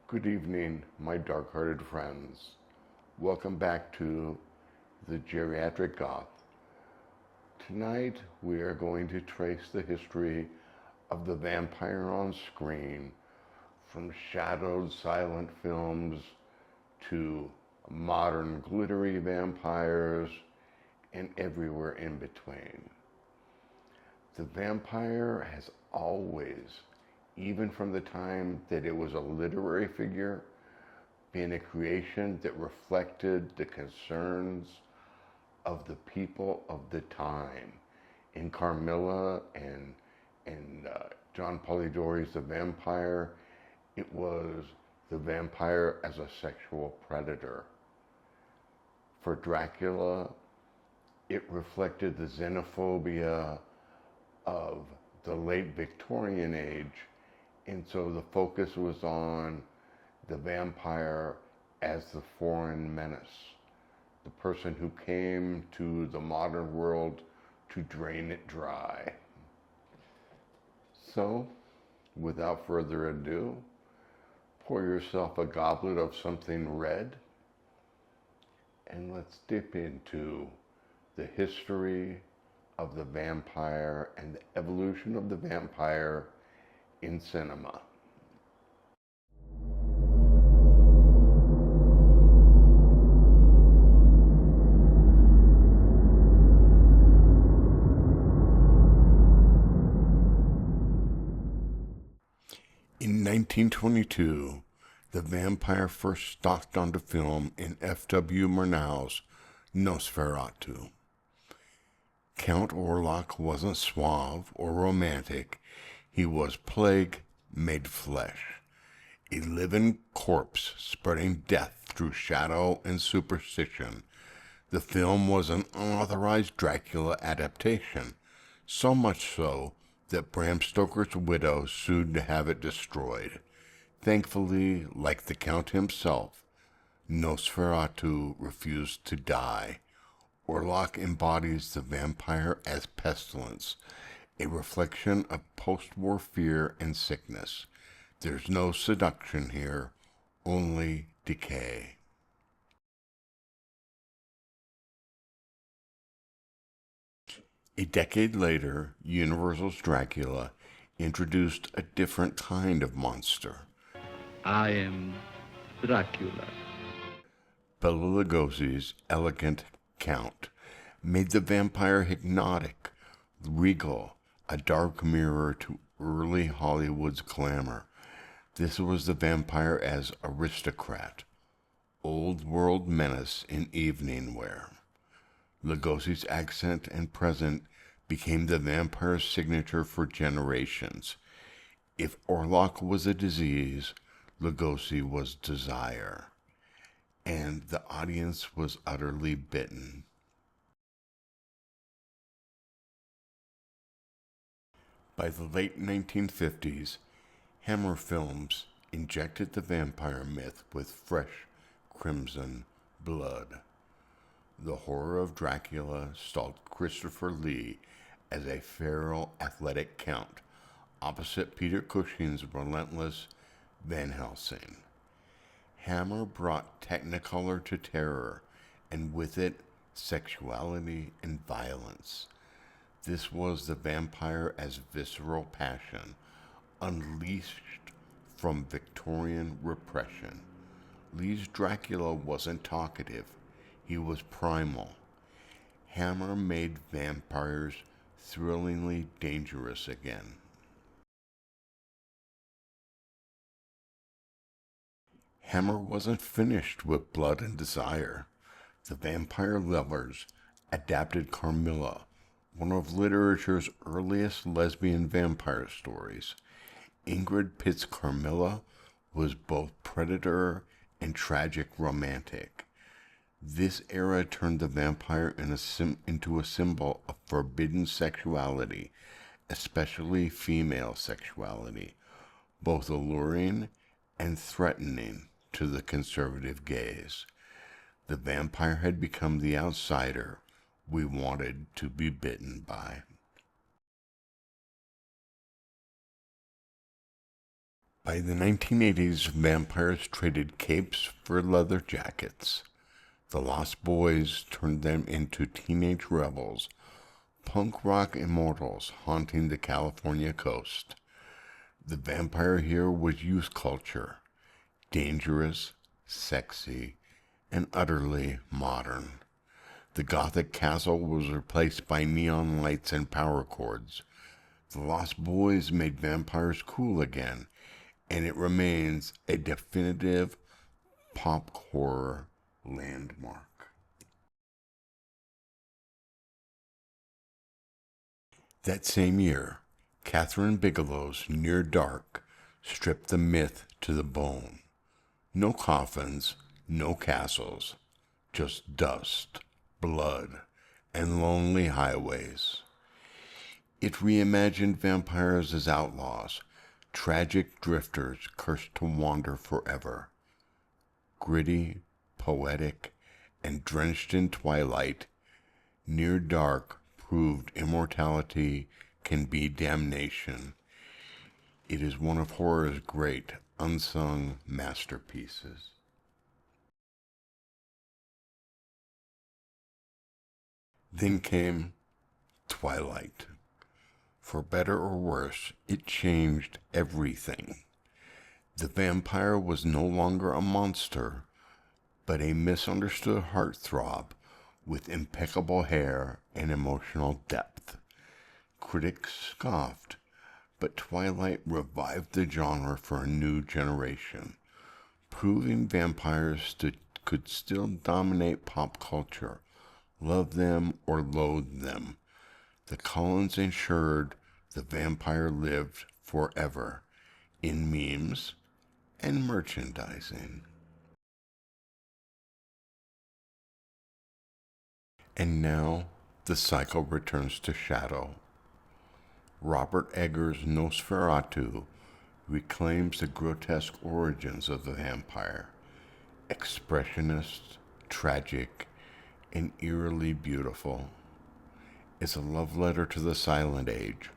Good evening, my dark-hearted friends. Welcome back to the Geriatric Goth. Tonight we are going to trace the history of the vampire on screen, from shadowed silent films to modern glittery vampires and everywhere in between. The vampire has always, even from the time that it was a literary figure, been a creation that reflected the concerns of the people of the time. In Carmilla and John Polidori's The Vampire, it was the vampire as a sexual predator. For Dracula, it reflected the xenophobia of the late Victorian age, and so the focus was on the vampire as the foreign menace, the person who came to the modern world to drain it dry. So, without further ado, pour yourself a goblet of something red, and let's dip into the history of the vampire and the evolution of the vampire in cinema. In 1922, the vampire first stalked onto film in F.W. Murnau's Nosferatu. Count Orlok wasn't suave or romantic. He was plague made flesh, a living corpse spreading death through shadow and superstition. The film was an unauthorized Dracula adaptation, so much so that Bram Stoker's widow sued to have it destroyed. Thankfully, like the Count himself, Nosferatu refused to die. Orlok embodies the vampire as pestilence, a reflection of post-war fear and sickness. There's no seduction here, only decay. A decade later, Universal's Dracula introduced a different kind of monster. I am Dracula. Bela Lugosi's elegant Count made the vampire hypnotic, regal, a dark mirror to early Hollywood's glamour. This was the vampire as aristocrat, old world menace in evening wear. Lugosi's accent and present became the vampire's signature for generations. If Orlok was a disease, Lugosi was desire, and the audience was utterly bitten. By the late 1950s, Hammer Films injected the vampire myth with fresh crimson blood. The Horror of Dracula stalled Christopher Lee as a feral athletic count, opposite Peter Cushing's relentless Van Helsing. Hammer brought technicolor to terror, and with it, sexuality and violence. This was the vampire as visceral passion, unleashed from Victorian repression. Lee's Dracula wasn't talkative, he was primal. Hammer made vampires thrillingly dangerous again. Hammer wasn't finished with blood and desire. The vampire lovers adapted Carmilla, one of literature's earliest lesbian vampire stories. Ingrid Pitt's Carmilla was both predator and tragic romantic. This era turned the vampire into a symbol of forbidden sexuality, especially female sexuality, both alluring and threatening to the conservative gaze. The vampire had become the outsider we wanted to be bitten by. By the 1980s, vampires traded capes for leather jackets. The Lost Boys turned them into teenage rebels, punk rock immortals haunting the California coast. The vampire here was youth culture, dangerous, sexy, and utterly modern. The Gothic castle was replaced by neon lights and power chords. The Lost Boys made vampires cool again, and it remains a definitive pop horror landmark. That same year, Catherine Bigelow's Near Dark stripped the myth to the bone. No coffins, no castles, just dust, blood, and lonely highways. It reimagined vampires as outlaws, tragic drifters cursed to wander forever. Gritty, poetic, and drenched in twilight, Near Dark proved immortality can be damnation. It is one of horror's great unsung masterpieces. Then came Twilight. For better or worse, it changed everything. The vampire was no longer a monster, but a misunderstood heartthrob with impeccable hair and emotional depth. Critics scoffed, but Twilight revived the genre for a new generation, proving vampires could still dominate pop culture, love them or loathe them. The Cullens ensured the vampire lived forever in memes and merchandising. And now the cycle returns to shadow. Robert Eggers' Nosferatu reclaims the grotesque origins of the vampire, expressionist, tragic, and eerily beautiful. It's a love letter to the Silent Age,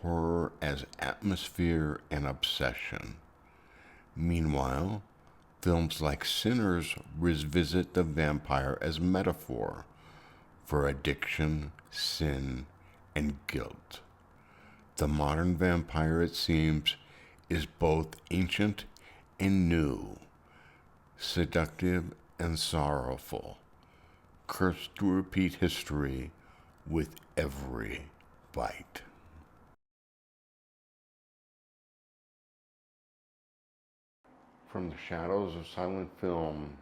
horror as atmosphere and obsession. Meanwhile, films like Sinners revisit the vampire as metaphor for addiction, sin, and guilt. The modern vampire, it seems, is both ancient and new, seductive and sorrowful, cursed to repeat history with every bite. From the shadows of silent film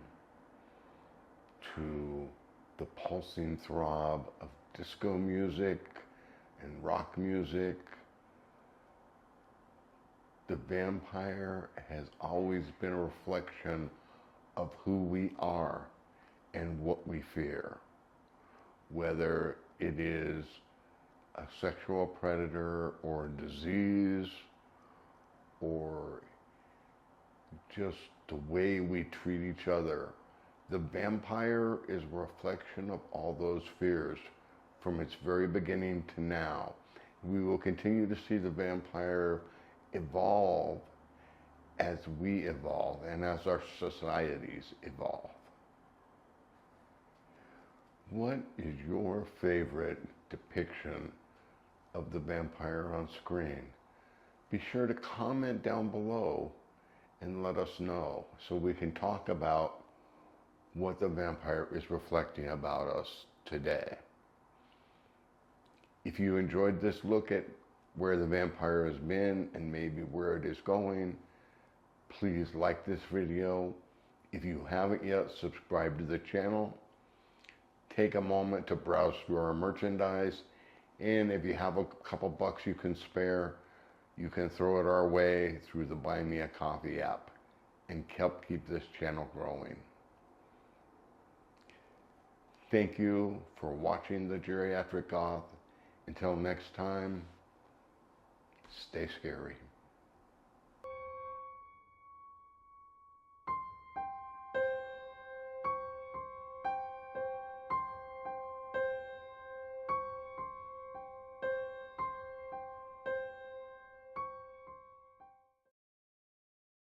to the pulsing throb of disco music and rock music, the vampire has always been a reflection of who we are and what we fear. Whether it is a sexual predator or a disease or just the way we treat each other, the vampire is a reflection of all those fears from its very beginning to now. We will continue to see the vampire evolve as we evolve and as our societies evolve. What is your favorite depiction of the vampire on screen? Be sure to comment down below and let us know so we can talk about what the vampire is reflecting about us today. If you enjoyed this look at where the vampire has been and maybe where it is going, please like this video. If you haven't yet, subscribe to the channel. Take a moment to browse through our merchandise, and if you have a couple bucks you can spare, you can throw it our way through the Buy Me a Coffee app and help keep this channel growing. Thank you for watching the Geriatric Goth. Until next time, stay scary.